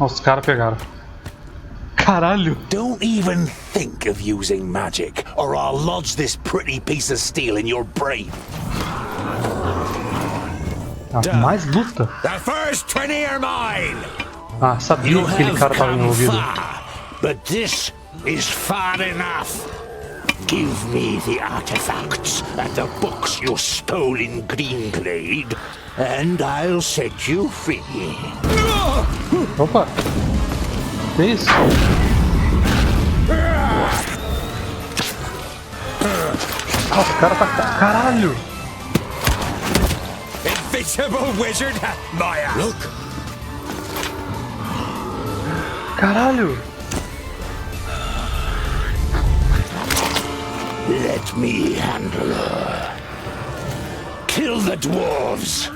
Os caras pegaram. Caralho! Don't even think of using magic, or I'll lodge this pretty piece of steel in your brain. Mais luta? The first 20 are mine. Ah, sabia que aquele cara tava envolvido. But this is far enough. Give me the artifacts and the books you stole in Greenglade, and I'll set you free. Opa! Que isso? Nossa, o cara tá... Caralho! Invisible wizard, Maya. Look. Caralho! Let me handle her. Kill the dwarves.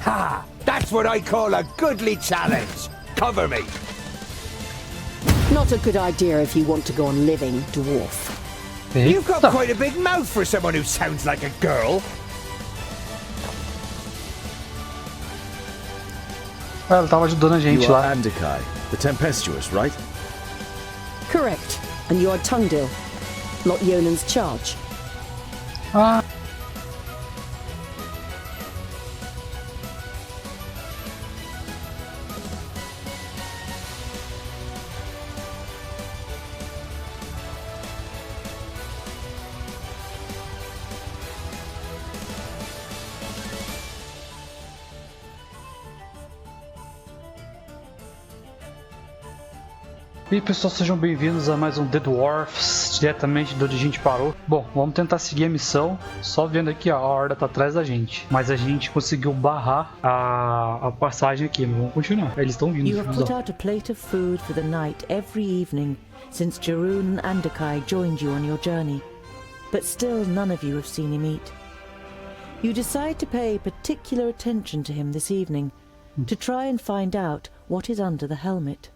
Ha! That's what I call a goodly challenge. Cover me. Not a good idea if you want to go on living, dwarf. Eita. You've got quite a big mouth for someone who sounds like a girl. Ah, ela tava ajudando a gente You are lá. Andikai, the tempestuous, right? Correct. And you are Tungdil, not Yonan's charge. Ah. E aí, pessoal, sejam bem-vindos a mais um The Dwarves, diretamente de onde a gente parou. Bom, vamos tentar seguir a missão, só vendo aqui, ó, a horda tá atrás da gente. Mas a gente conseguiu barrar a passagem aqui, mas vamos continuar. Eles estão vindo. You have put out a plate of food for the night every evening since Jarun and Andikai joined you on your journey, but still none of you have seen him eat. You decide to pay particular attention to him this evening, to try and find out what is under the helmet.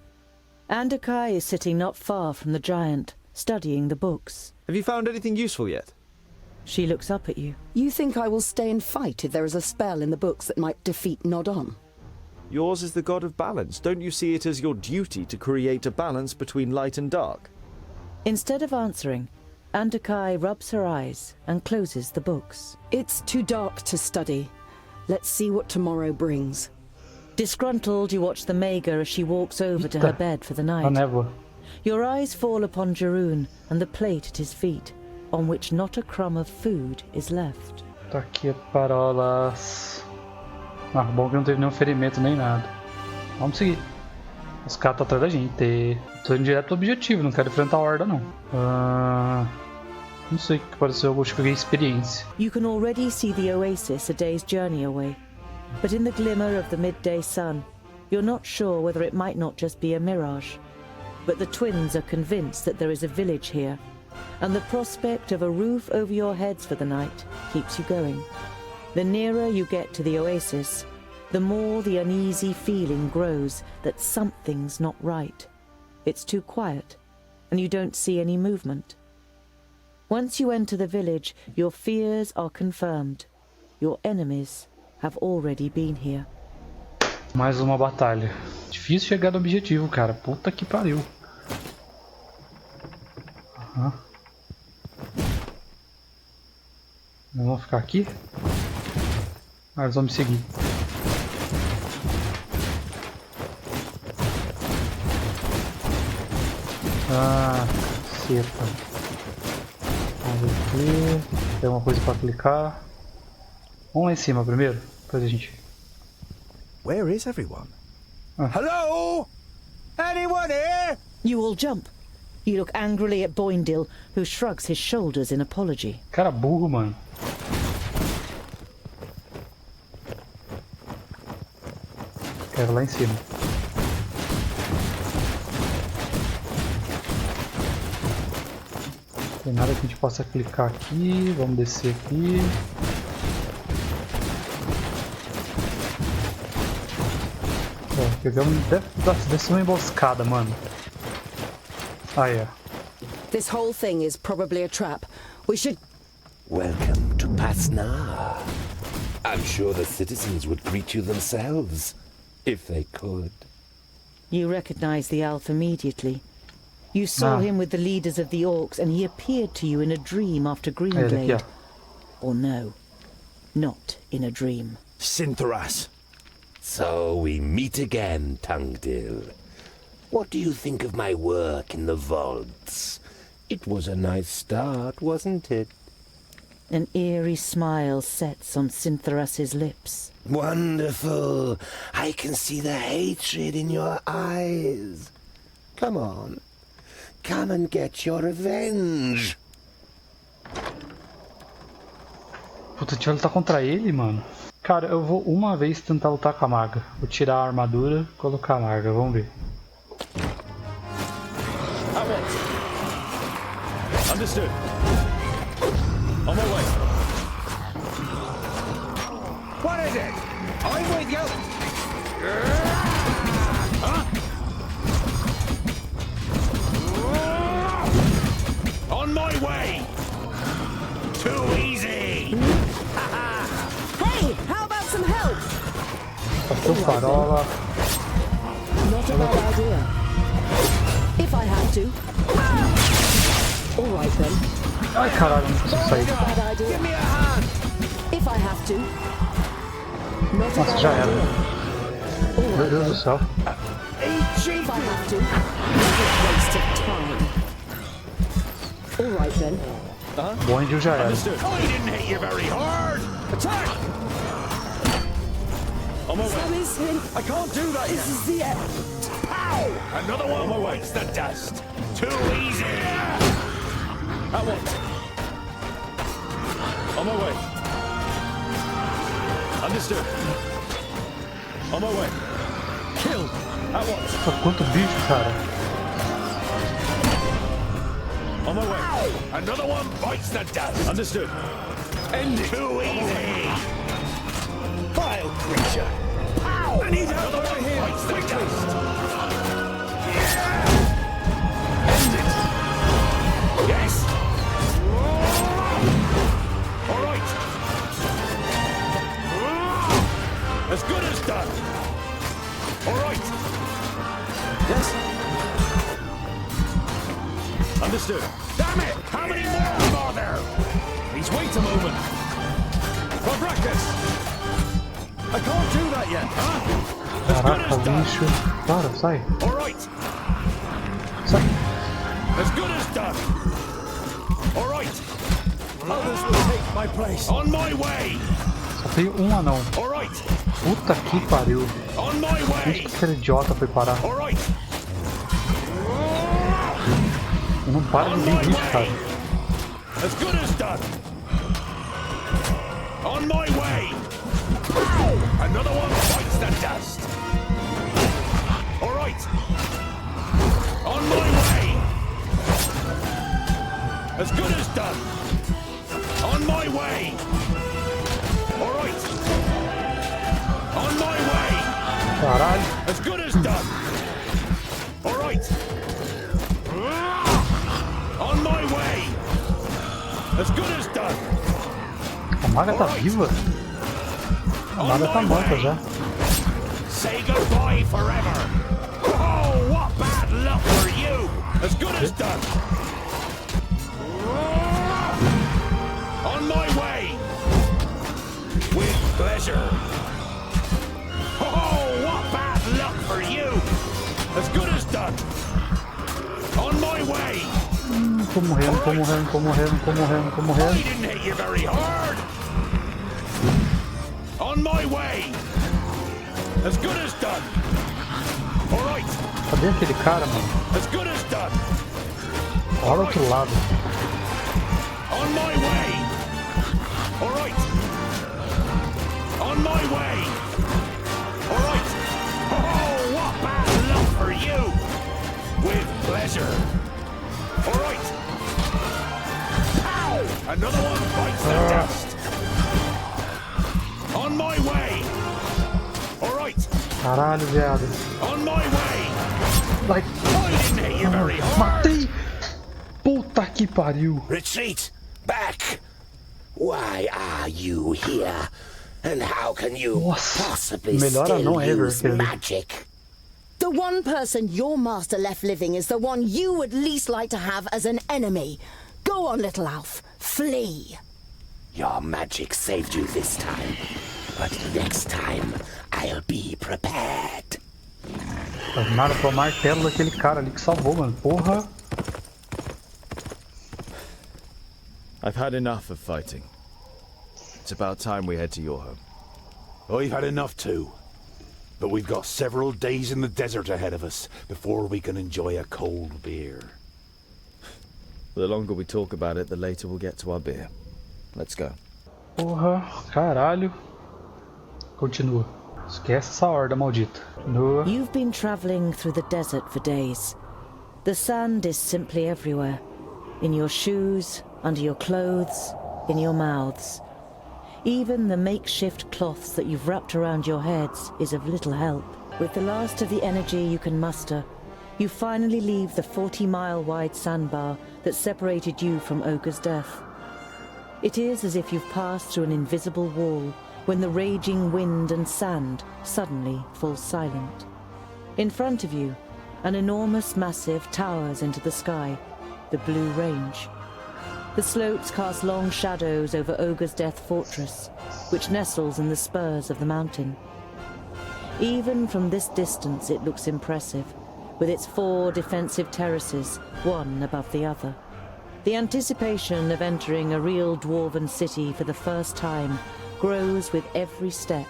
Andikai is sitting not far from the giant, studying the books. Have you found anything useful yet? She looks up at you. You think I will stay and fight if there is a spell in the books that might defeat Nodon? Yours is the god of balance. Don't you see it as your duty to create a balance between light and dark? Instead of answering, Andikai rubs her eyes and closes the books. It's too dark to study. Let's see what tomorrow brings. Disgruntled, you watch the Mager as she walks over to her bed for the A night. névoa. Your eyes fall upon Jarun and the plate at his feet, on which not a crumb of food is left. Tá aqui, parolas. Ah, bom que não teve nenhum ferimento nem nada. Vamos seguir. Os caras estão atrás da gente. Tô indo direto pro objetivo, não quero enfrentar a horda não. Não sei o que pareceu, eu acho que eu ganhei experiência. You can already see the oasis a day's journey away, but in the glimmer of the midday sun, you're not sure whether it might not just be a mirage. But the twins are convinced that there is a village here, and the prospect of a roof over your heads for the night keeps you going. The nearer you get to the oasis, the more the uneasy feeling grows that something's not right. It's too quiet, and you don't see any movement. Once you enter the village, your fears are confirmed. Your enemies have already been here. Mais uma batalha. Difícil chegar no objetivo, cara. Puta que pariu. Aham. Nós vamos ficar aqui. Ah, eles vão me seguir. Ah, caceta. Vamos ver aqui. Tem uma coisa pra clicar. Vamos lá em cima primeiro. Depois a gente... Where is everyone? Hello? Anyone here? You all jump. You look angrily at Boindil, who shrugs his shoulders in apology. Cara burro, mano. Quero lá em cima. Não tem nada que a gente possa clicar aqui. Vamos descer aqui. Ó, pegamos... Desceu uma emboscada, mano. Aí, ó. This whole thing is probably a trap. We should... Welcome to Pasna. I'm sure the citizens would greet you themselves, if they could. You recognize the elf immediately. You saw him with the leaders of the orcs, and he appeared to you in a dream after Greenglade. Yeah. Or no, not in a dream. Syntheras. So we meet again, Tungdil. What do you think of my work in the vaults? It was a nice start, wasn't it? An eerie smile sets on Syntheras's lips. Wonderful. I can see the hatred in your eyes. Come on. Come and get your revenge. Puta, a gente vai lutar contra ele, mano. Cara, eu vou uma vez tentar lutar com a maga. Vou tirar a armadura, colocar a maga, vamos ver. Understood. On my way. What is it? I'm with you. Huh? On my way. Too easy. Hey, how about some help? Passou farola. Not a bad idea. If I have to. All right then. Ai caralho, não consigo sair. Bad idea. Give me a hand. If I have to. Not a Nossa, bad já era. idea. All Meu right Deus do céu. if I have to. Not a waste of time. All right then. O Angel já era. Understood. I didn't hit you very hard. Attack. On my way. That is him. I can't do that This yet. is the end. Pow! Another one. On my way. It's the dust. Too easy. At once. On my way. Understood. On my way. Kill. At once. Pô, quanto bicho, cara. On my way. Another one bites the dust. Understood. End it. Too easy. Vile creature. Pow! I need help over here. Bites the dust. End it. Yes. All right. As good as done. All right. Yes. Understood. Damn it! How many more are there? Please wait a moment. For breakfast. I can't do that yet, huh? As good Caraca, as done. bicho. Para, sai. All right. Sai. As good as done. All right. Others will take my place. On my way. Só tem um anão. All right. Puta que pariu. On my Onde way. que aquele idiota foi parar? All right. Eu não para de vir bicho, cara. As good as done. On my way. Another one bites the dust. All right. On my way. As good as done. On my way. All right. On my way. Caralho. As good as done. All right. On my way. As good as done. A maga tá viva? A maga tá morta já. Say goodbye forever. Oh, what bad luck for you. As good as done. On my way. With pleasure. Oh, what bad luck for you. As good as done. On my way. Tô morrendo, tô morrendo, tô morrendo, tô morrendo, tô I morrendo. didn't hit you very hard. On my way. As good as done. All right. Cadê aquele cara, mano? As good as done. Olha o outro lado. On my way. All right. On my way. All right. Oh, what bad luck for you. With pleasure. All right. Ow! Another one bites the dust. On my way. All right. Caralho, viado. On my way. Vai. I didn't hit you very hard. Matei! Puta que pariu. Retreat! Back! Why are you here? And how can you Nossa, possibly melhor still anão ever, use aquele. magic? The one person your master left living is the one you would least like to have as an enemy. Go on, little Alf. Flee. Your magic saved you this time, but next time I'll be prepared. Nada pro martelo daquele cara ali que salvou, mano. Porra. I've had enough of fighting. It's about time we head to your home. I've had enough too. But we've got several days in the desert ahead of us before we can enjoy a cold beer. The longer we talk about it, the later we'll get to our beer. Let's go. Porra. Caralho. Continua. Esquece essa horda maldita. Continua. You've been traveling through the desert for days. The sand is simply everywhere. In your shoes, under your clothes, in your mouths. Even the makeshift cloths that you've wrapped around your heads is of little help. With the last of the energy you can muster, you finally leave the 40-mile-wide sandbar that separated you from Ogre's death. It is as if you've passed through an invisible wall when the raging wind and sand suddenly fall silent. In front of you, an enormous massive towers into the sky, the Blue Range. The slopes cast long shadows over Ogre's Death Fortress, which nestles in the spurs of the mountain. Even from this distance it looks impressive, with its 4 defensive terraces, one above the other. The anticipation of entering a real dwarven city for the first time grows with every step,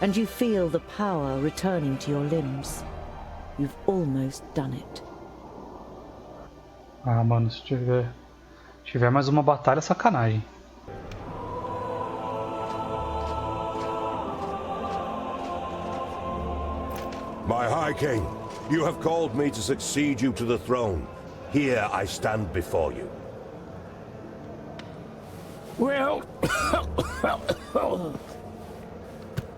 and you feel the power returning to your limbs. You've almost done it. Ah, mano, se tiver mais uma batalha, sacanagem. My High King, you have called me to succeed you to the throne. Here I stand before you. Well,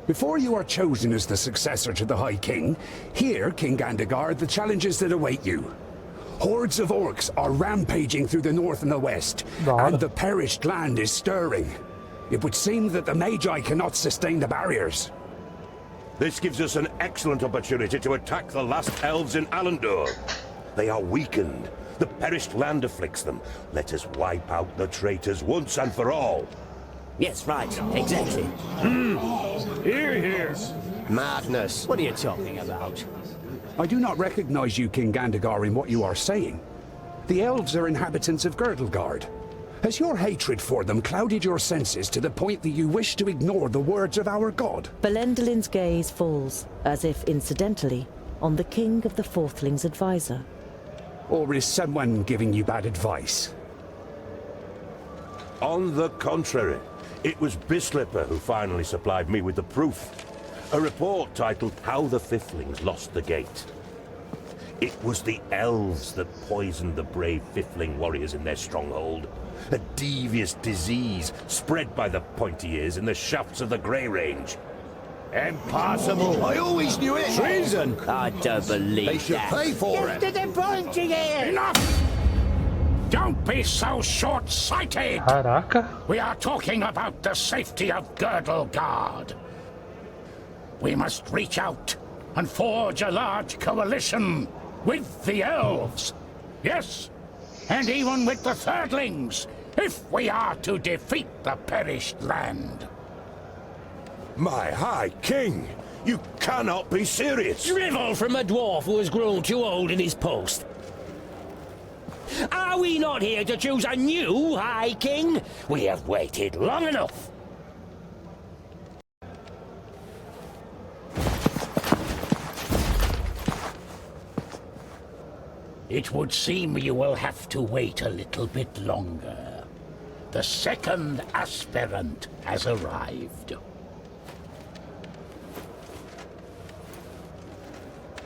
before you are chosen as the successor to the High King, hear, King Gandagar, the challenges that await you. Hordes of orcs are rampaging through the north and the west, and the perished land is stirring. It would seem that the Magi cannot sustain the barriers. This gives us an excellent opportunity to attack the last elves in Alandor. They are weakened. The perished land afflicts them. Let us wipe out the traitors once and for all. Yes, right, exactly. Hear, hear. Madness, what are you talking about? I do not recognize you, King Gandagar, in what you are saying. The elves are inhabitants of Girdlegard. Has your hatred for them clouded your senses to the point that you wish to ignore the words of our god? Belendalin's gaze falls, as if incidentally, on the King of the Fourthlings' advisor. Or is someone giving you bad advice? On the contrary, it was Bislipper who finally supplied me with the proof. A report titled How the Fiflings Lost the Gate. It was the elves that poisoned the brave Fifling warriors in their stronghold. A devious disease spread by the pointy ears in the shafts of the Grey Range. Impossible! I always knew it! Treason! I don't believe They should that. pay for it! To the pointy ears! Enough! Don't be so short-sighted! Caraca. We are talking about the safety of Girdlegard. We must reach out and forge a large coalition with the elves. Yes, and even with the Thirdlings, if we are to defeat the perished land. My High King, you cannot be serious! Drivel from a dwarf who has grown too old in his post. Are we not here to choose a new High King? We have waited long enough. It would seem you will have to wait a little bit longer. The second aspirant has arrived.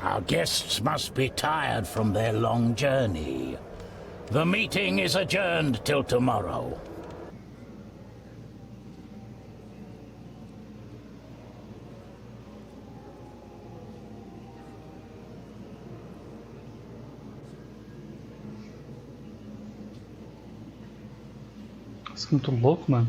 Our guests must be tired from their long journey. The meeting is adjourned till tomorrow. Isso é muito louco, mano.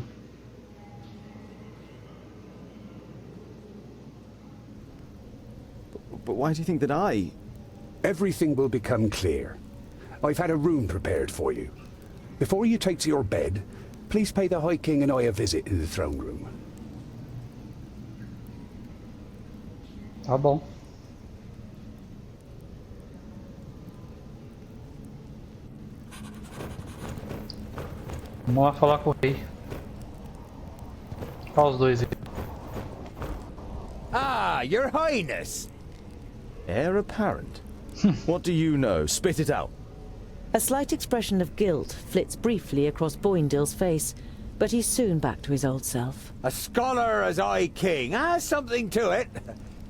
Why do you think that I... Everything will become clear. I've had a room prepared for you. Before you take to your bed, please pay the High King and I a visit in the throne room. Tá bom. Vamos lá falar com o rei. Olha os dois aí. Ah, Your Highness! Heir apparent? What do you know? Spit it out. A slight expression of guilt flits briefly across Boindill's face, but he's soon back to his old self. A scholar as I king has something to it.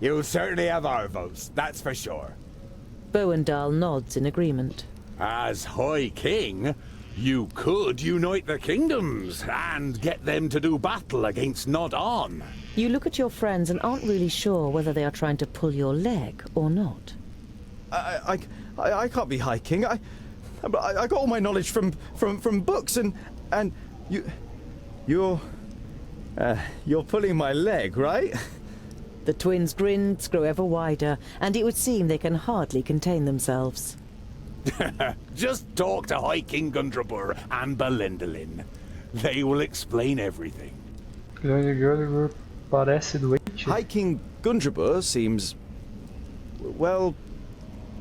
You'll certainly have our votes, that's for sure. Boindall nods in agreement. As High King, you could unite the kingdoms and get them to do battle against Nod On. You look at your friends and aren't really sure whether they are trying to pull your leg or not. I can't be High King. I got all my knowledge from books and you're pulling my leg, right? The twins' grins grow ever wider, and it would seem they can hardly contain themselves. Just talk to High King Gundrabur and Belendalin. They will explain everything. Parece doente. High King Gundrabur seems... well...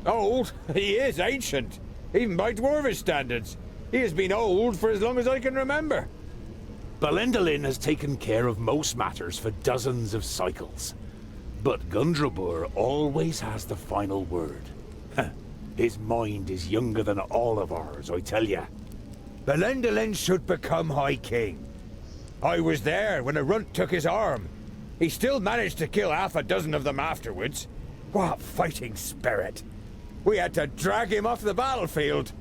Old? He is ancient, even by Dwarvish standards. He has been old for as long as I can remember. Belendalin has taken care of most matters for dozens of cycles. But Gundrabur always has the final word. His mind is younger than all of ours, I tell ya. Belendalin should become High King. I was there when a runt took his arm. He still managed to kill half a dozen of them afterwards. What fighting spirit! We had to drag him off the battlefield.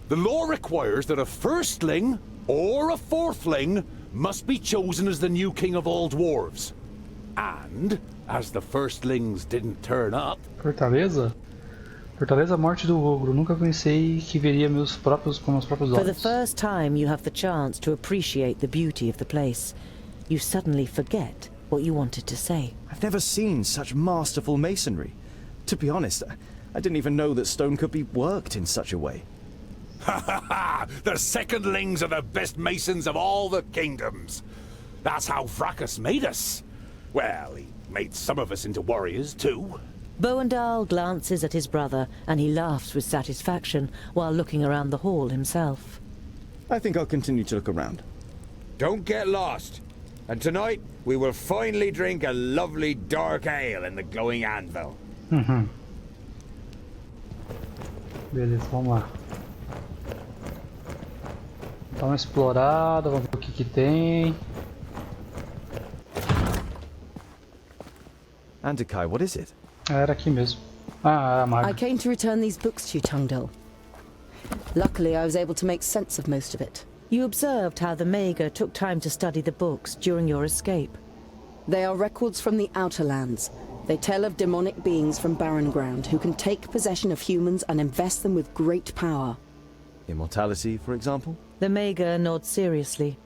The law requires that a firstling or a fourthling must be chosen as the new king of all dwarves. And, as the firstlings didn't turn up... Fortaleza? Fortaleza Morte do Ogro. Nunca pensei que veria com meus próprios olhos. For the first time you have the chance to appreciate the beauty of the place. You suddenly forget what you wanted to say. I've never seen such masterful masonry. To be honest, I didn't even know that stone could be worked in such a way. Ha ha ha! The secondlings are the best masons of all the kingdoms. That's how Vracus made us. Well, he made some of us into warriors too. Boindall glances at his brother and he laughs with satisfaction while looking around the hall himself. I think I'll continue to look around. Don't get lost. And tonight, we will finally drink a lovely dark ale in the glowing anvil. Beleza, vamos lá. Dá uma explorada, vamos ver o que tem. Andikai, what is it? Era aqui mesmo. Ah, a maga. I came to return these books to you, Tungdil. Luckily, I was able to make sense of most of it. You observed how the Maga took time to study the books during your escape. They are records from the Outer Lands. They tell of demonic beings from barren ground who can take possession of humans and invest them with great power. Immortality, for example? The Maga nods seriously.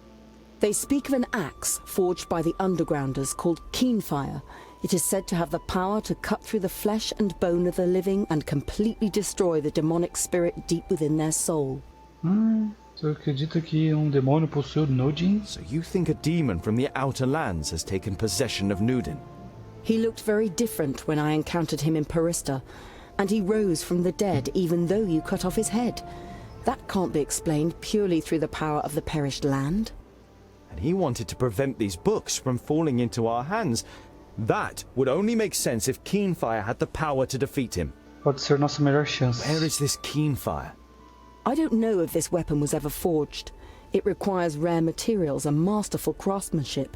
They speak of an axe forged by the Undergrounders called Keenfire. It is said to have the power to cut through the flesh and bone of the living and completely destroy the demonic spirit deep within their soul. Você acredita que demônio possui Nodin? So you think a demon from the Outer Lands has taken possession of Nudin? He looked very different when I encountered him in Parista, and he rose from the dead even though you cut off his head. That can't be explained purely through the power of the perished land. And he wanted to prevent these books from falling into our hands. That would only make sense if Keenfire had the power to defeat him. Pode ser nossa melhor chance. Where is this Keenfire? I don't know if this weapon was ever forged. It requires rare materials and masterful craftsmanship.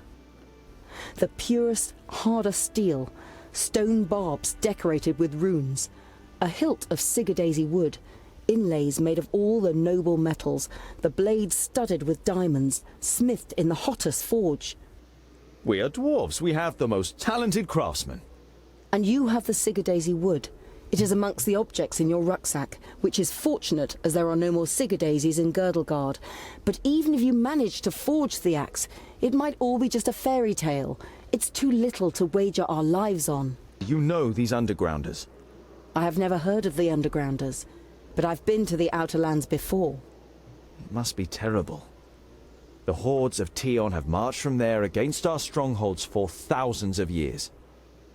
The purest, hardest steel, stone barbs decorated with runes, a hilt of sigadaisy wood, inlays made of all the noble metals, the blades studded with diamonds, smithed in the hottest forge. We are dwarves. We have the most talented craftsmen. And you have the sigadaisy wood. It is amongst the objects in your rucksack, which is fortunate as there are no more sigadaisies in Girdlegard. But even if you manage to forge the axe, it might all be just a fairy tale. It's too little to wager our lives on. You know these undergrounders. I have never heard of the Undergrounders, but I've been to the Outer Lands before. It must be terrible. The hordes of Tion have marched from there against our strongholds for thousands of years.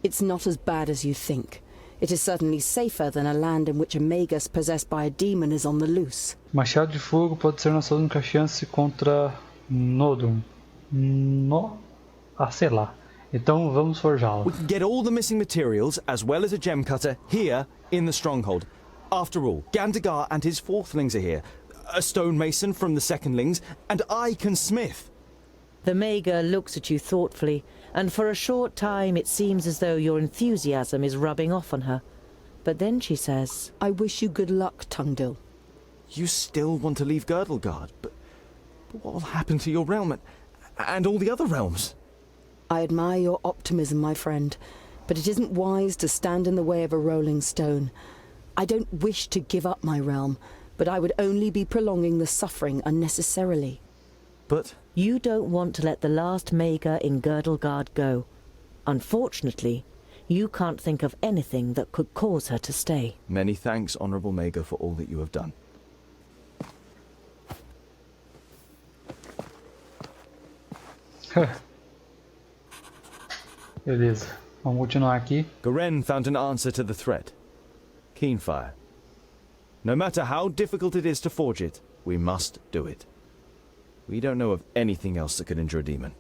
It's not as bad as you think. It is certainly safer than a land in which a magus possessed by a demon is on the loose. Machado de Fogo pode ser nossa única chance contra Nodum. Sei lá. Então vamos forjá-la. We can get all the missing materials, as well as a gem cutter, here in the stronghold. After all, Gandagar and his fourthlings are here. A stonemason from the secondlings, and I can smith. The Maga looks at you thoughtfully, and for a short time it seems as though your enthusiasm is rubbing off on her. But then she says, I wish you good luck, Tungdil. You still want to leave Girdlegard, but what will happen to your realm and all the other realms? I admire your optimism, my friend, but it isn't wise to stand in the way of a rolling stone. I don't wish to give up my realm, but I would only be prolonging the suffering unnecessarily. But you don't want to let the last Maga in Girdlegard go. Unfortunately, you can't think of anything that could cause her to stay. Many thanks, Honourable Maga, for all that you have done. Beleza, vamos continuar aqui. Garen found an answer to the threat. Keenfire. No matter how difficult it is to forge it, we must do it. We don't know of anything else that could injure a demon.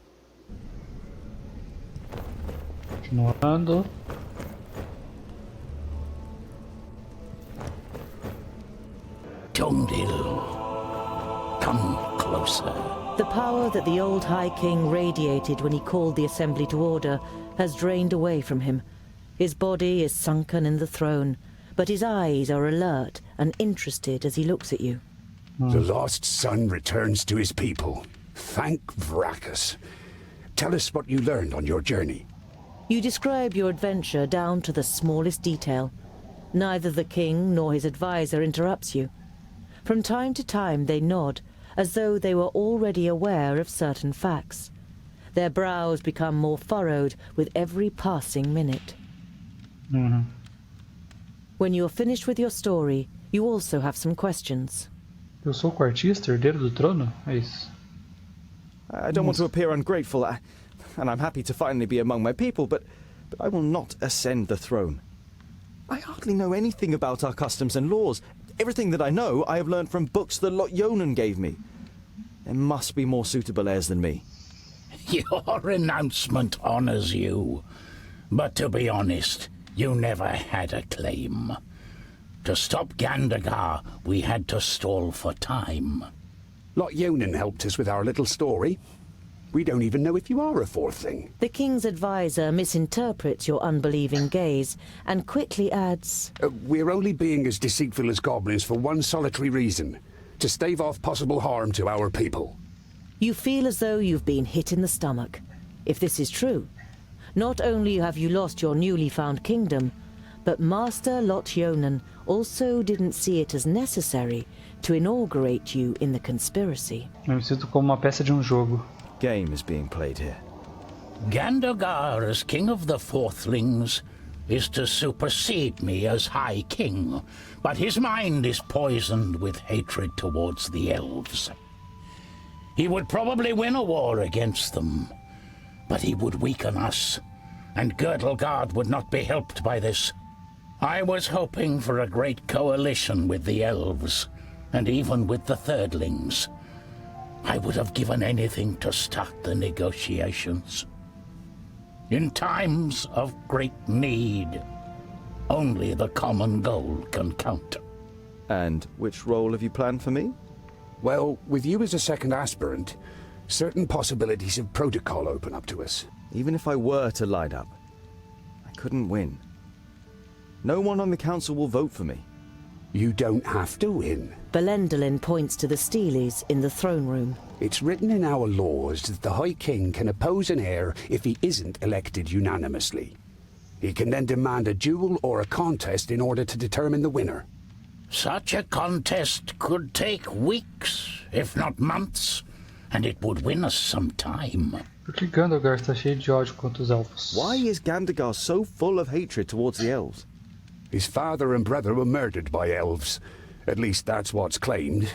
Continuando. Tungdil, come closer. The power that the old High King radiated when he called the assembly to order has drained away from him. His body is sunken in the throne, but his eyes are alert and interested as he looks at you. The lost son returns to his people. Thank Vracus. Tell us what you learned on your journey. You describe your adventure down to the smallest detail. Neither the king nor his advisor interrupts you. From time to time they nod, as though they were already aware of certain facts. Their brows become more furrowed with every passing minute. When you are finished with your story, you also have some questions. Eu sou o quartista, herdeiro do trono? É isso. I don't want to appear ungrateful, and I'm happy to finally be among my people, but I will not ascend the throne. I hardly know anything about our customs and laws. Everything that I know, I have learned from books that Lot Yonan gave me. There must be more suitable heirs than me. Your renouncement honors you. But to be honest, you never had a claim. To stop Gandagar, we had to stall for time. Lot Yonan helped us with our little story. We don't even know if you are a fourthling. The king's advisor misinterprets your unbelieving gaze and quickly adds, We're only being as deceitful as goblins for one solitary reason. To stave off possible harm to our people. You feel as though you've been hit in the stomach. If this is true, not only have you lost your newly found kingdom, but Master Lot Yonan also didn't see it as necessary to inaugurate you in the conspiracy. Eu me sinto como uma peça de jogo. Game is being played here. Gandagar, as king of the fourthlings, is to supersede me as High King, but his mind is poisoned with hatred towards the elves. He would probably win a war against them, but he would weaken us, and Girdlegard would not be helped by this. I was hoping for a great coalition with the elves, and even with the thirdlings. I would have given anything to start the negotiations. In times of great need, only the common goal can count. And which role have you planned for me? Well, with you as a second aspirant, certain possibilities of protocol open up to us. Even if I were to light up, I couldn't win. No one on the council will vote for me. You don't have to win. Belendolin points to the Steelies in the throne room. It's written in our laws that the High King can oppose an heir if he isn't elected unanimously. He can then demand a duel or a contest in order to determine the winner. Such a contest could take weeks, if not months, and it would win us some time. Por que Gandogar está cheio de ódio contra os elfos? Why is Gandagar so full of hatred towards the elves? His father and brother were murdered by elves. At least that's what's claimed.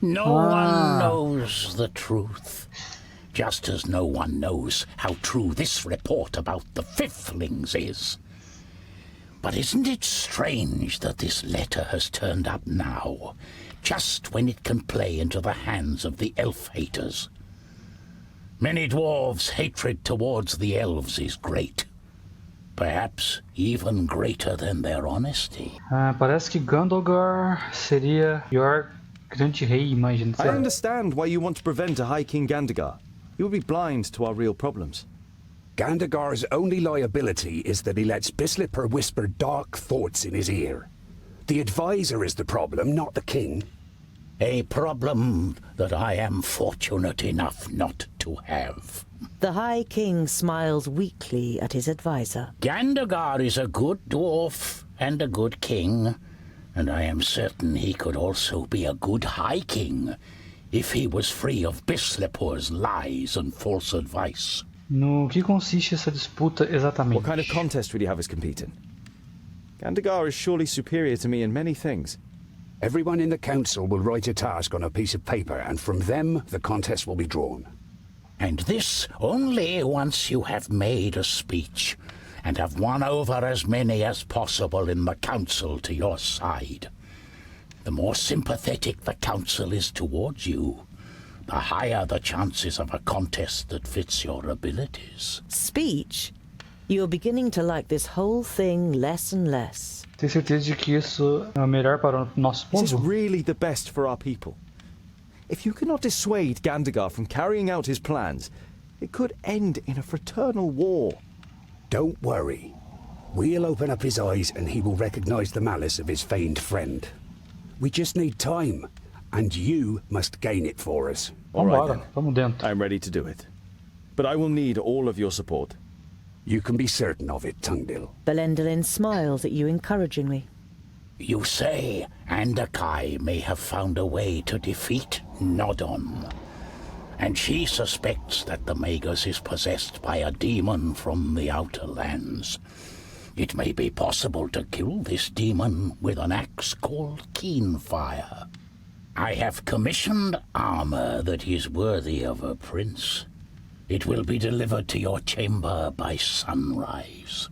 No one knows the truth. Just as no one knows how true this report about the Fiflings is. But isn't it strange that this letter has turned up now, just when it can play into the hands of the elf-haters? Many dwarves' hatred towards the elves is great. Perhaps even greater than their honesty. Parece que Gandogar seria o pior grande rei, imagina. I understand why you want to prevent a High King Gandagar. He will be blind to our real problems. Gandagar's only liability is that he lets Bislipper whisper dark thoughts in his ear. The advisor is the problem, not the king. A problem that I am fortunate enough not to have. The High King smiles weakly at his advisor. Gandagar is a good dwarf and a good king, and I am certain he could also be a good High King if he was free of Bislipper's lies and false advice. No que consiste essa disputa exatamente? What kind of contest will you have us compete in? Gandagar is surely superior to me in many things. Everyone in the council will write a task on a piece of paper, and from them the contest will be drawn. And this only once you have made a speech and have won over as many as possible in the council to your side. The more sympathetic the council is towards you, the higher the chances of a contest that fits your abilities. Speech? You're beginning to like this whole thing less and less. Tem certeza de que isso é o melhor para o nosso This is povo? really the best for our people. If you cannot dissuade Gandagar from carrying out his plans, it could end in a fraternal war. Don't worry. We'll open up his eyes and he will recognize the malice of his feigned friend. We just need time, and you must gain it for us. All right Vambora, then. vamos dentro. I'm ready to do it. But I will need all of your support. You can be certain of it, Tungdil. Belendalin smiles at you encouragingly. You say Andakai may have found a way to defeat Nodon, and she suspects that the Magus is possessed by a demon from the Outer Lands. It may be possible to kill this demon with an axe called Keenfire. I have commissioned armor that is worthy of a prince. It will be delivered to your chamber by sunrise.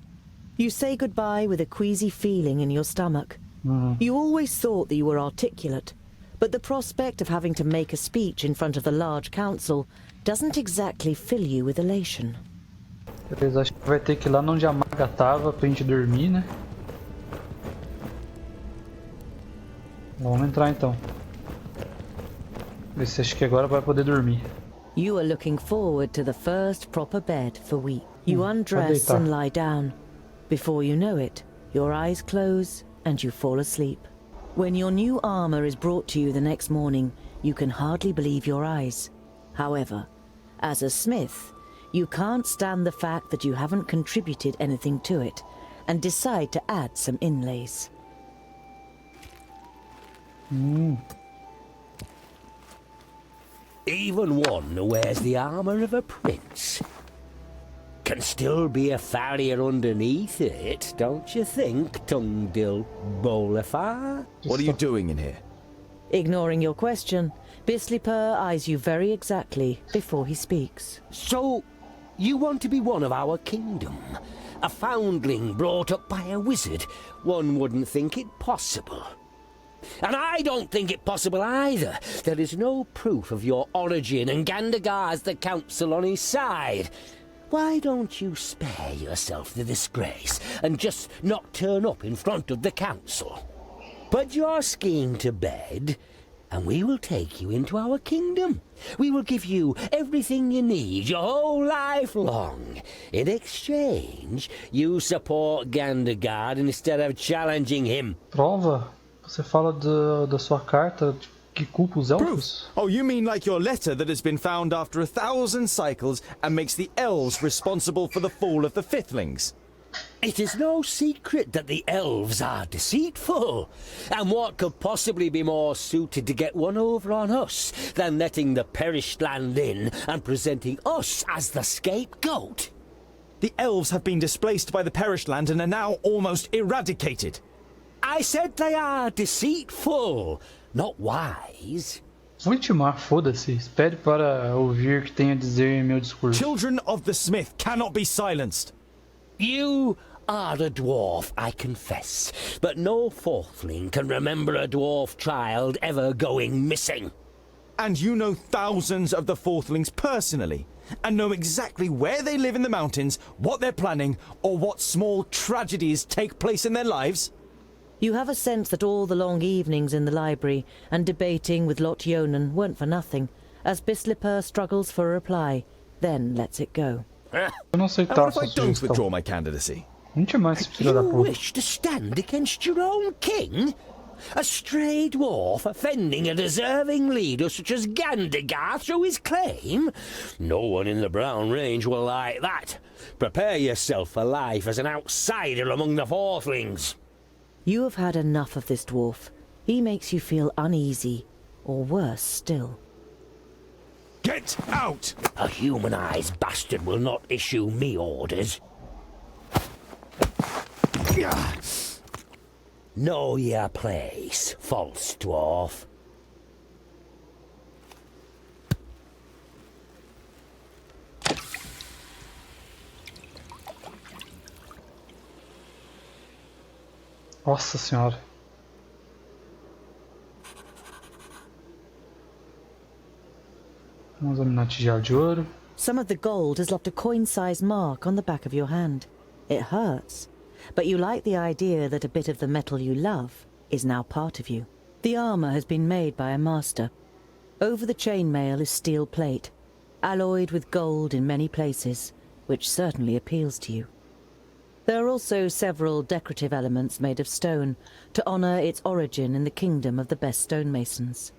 You say goodbye with a queasy feeling in your stomach. You always thought that you were articulate, but the prospect of having to make a speech in front of the large council doesn't exactly fill you with elation. Beleza, acho que vai ter que ir lá onde a maga tava pra gente dormir, né? Vamos entrar então. Ver se acho que agora vai poder dormir. You are looking forward to the first proper bed for weeks. You undress deitar. and lie down. Before you know it, your eyes close and you fall asleep. When your new armor is brought to you the next morning, you can hardly believe your eyes. However, as a smith, you can't stand the fact that you haven't contributed anything to it, and decide to add some inlays. Even one who wears the armour of a prince can still be a farrier underneath it, don't you think, Tungdil Bolafar? What are you doing in here? Ignoring your question, Bislipper eyes you very exactly before he speaks. So, you want to be one of our kingdom? A foundling brought up by a wizard? One wouldn't think it possible. And I don't think it possible either. There is no proof of your origin, and Gandagar's the council on his side. Why don't you spare yourself the disgrace and just not turn up in front of the council? Put your scheme to bed, and we will take you into our kingdom. We will give you everything you need your whole life long. In exchange, you support Gandagar instead of challenging him. Prova? Você fala da sua carta que culpa os elfos? Oh, you mean like your letter that has been found after 1,000 cycles and makes the elves responsible for the fall of the Fiflings? It is no secret that the elves are deceitful, and what could possibly be more suited to get one over on us than letting the perished land in and presenting us as the scapegoat? The elves have been displaced by the perished land and are now almost eradicated. I said they are deceitful, not wise. Vou intimar, foda-se. Espere para ouvir o que tenho a dizer em meu discurso. Children of the Smith cannot be silenced. You are a dwarf, I confess, but no fourthling can remember a dwarf child ever going missing. And you know thousands of the fourthlings personally, and know exactly where they live in the mountains, what they're planning, or what small tragedies take place in their lives? You have a sense that all the long evenings in the library and debating with Lot Yonan weren't for nothing, as Bislipper struggles for a reply, then lets it go. Eu não sei And tá, what if I don't withdraw my candidacy? Não tinha mais esse filho da You puta. wish to stand against your own king? A stray dwarf offending a deserving leader such as Gandigar through his claim? No one in the Brown Range will like that. Prepare yourself for life as an outsider among the fourthlings. You have had enough of this dwarf. He makes you feel uneasy, or worse still. Get out! A humanized bastard will not issue me orders. Know your place, false dwarf. Nossa senhora. Vamos examinar a tigela de ouro. Some of the gold has left a coin-sized mark on the back of your hand. It hurts, but you like the idea that a bit of the metal you love is now part of you. The armor has been made by a master. Over the chainmail is steel plate, alloyed with gold in many places, which certainly appeals to you. There are also several decorative elements made of stone to honor its origin in the kingdom of the best stonemasons.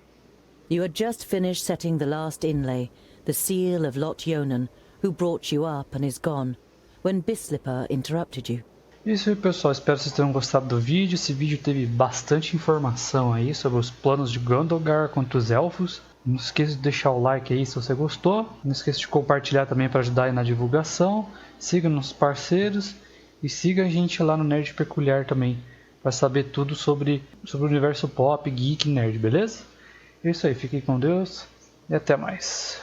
You had just finished setting the last inlay, the seal of Lot Yonan, who brought you up and is gone, when Bislipper interrupted you. Isso aí, pessoal. Espero que vocês tenham gostado do vídeo. Esse vídeo teve bastante informação aí sobre os planos de Gandogar contra os elfos. Não esqueça de deixar o like aí se você gostou. Não esqueça de compartilhar também para ajudar aí na divulgação. Siga nos parceiros. E siga a gente lá no Nerd Peculiar também, para saber tudo sobre o universo pop, geek e nerd, beleza? É isso aí, fiquem com Deus e até mais.